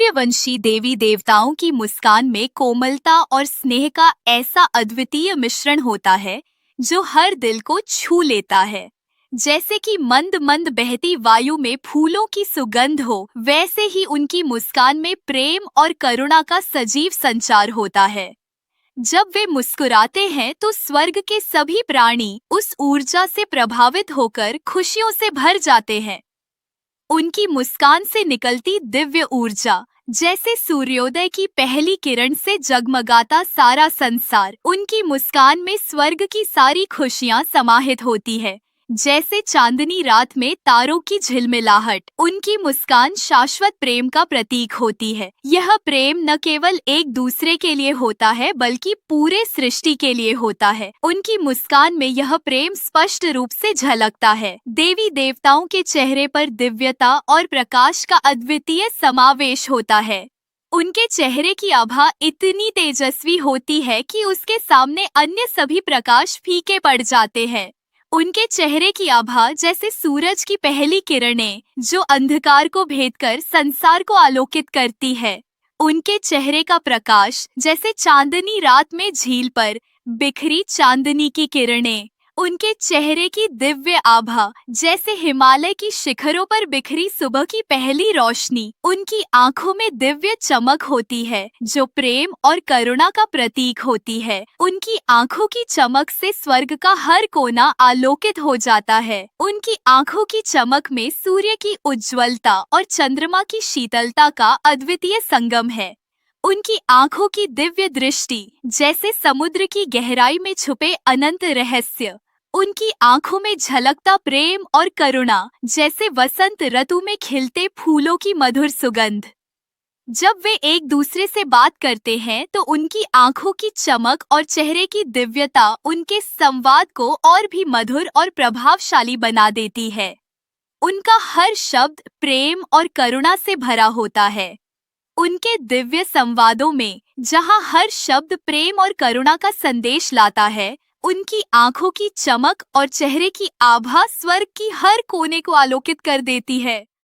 सूर्यवंशी देवी देवताओं की मुस्कान में कोमलता और स्नेह का ऐसा अद्वितीय मिश्रण होता है जो हर दिल को छू लेता है। जैसे कि मंद मंद बहती वायु में फूलों की सुगंध हो, वैसे ही उनकी मुस्कान में प्रेम और करुणा का सजीव संचार होता है। जब वे मुस्कुराते हैं तो स्वर्ग के सभी प्राणी उस ऊर्जा से प्रभावित होकर खुशियों से भर जाते हैं। उनकी मुस्कान से निकलती दिव्य ऊर्जा जैसे सूर्योदय की पहली किरण से जगमगाता सारा संसार। उनकी मुस्कान में स्वर्ग की सारी खुशियां समाहित होती है, जैसे चांदनी रात में तारों की झिलमिलाहट। उनकी मुस्कान शाश्वत प्रेम का प्रतीक होती है। यह प्रेम न केवल एक दूसरे के लिए होता है बल्कि पूरे सृष्टि के लिए होता है। उनकी मुस्कान में यह प्रेम स्पष्ट रूप से झलकता है। देवी देवताओं के चेहरे पर दिव्यता और प्रकाश का अद्वितीय समावेश होता है। उनके चेहरे की आभा इतनी तेजस्वी होती है कि उसके सामने अन्य सभी प्रकाश फीके पड़ जाते हैं। उनके चेहरे की आभा जैसे सूरज की पहली किरणें जो अंधकार को भेदकर संसार को आलोकित करती है। उनके चेहरे का प्रकाश जैसे चांदनी रात में झील पर बिखरी चांदनी की किरणें। उनके चेहरे की दिव्य आभा जैसे हिमालय की शिखरों पर बिखरी सुबह की पहली रोशनी। उनकी आंखों में दिव्य चमक होती है जो प्रेम और करुणा का प्रतीक होती है। उनकी आंखों की चमक से स्वर्ग का हर कोना आलोकित हो जाता है। उनकी आंखों की चमक में सूर्य की उज्ज्वलता और चंद्रमा की शीतलता का अद्वितीय संगम है। उनकी आंखों की दिव्य दृष्टि जैसे समुद्र की गहराई में छुपे अनंत रहस्य। उनकी आंखों में झलकता प्रेम और करुणा जैसे वसंत ऋतु में खिलते फूलों की मधुर सुगंध। जब वे एक दूसरे से बात करते हैं तो उनकी आंखों की चमक और चेहरे की दिव्यता उनके संवाद को और भी मधुर और प्रभावशाली बना देती है। उनका हर शब्द प्रेम और करुणा से भरा होता है। उनके दिव्य संवादों में जहां हर शब्द प्रेम और करुणा का संदेश लाता है, उनकी आंखों की चमक और चेहरे की आभा स्वर्ग की हर कोने को आलोकित कर देती है।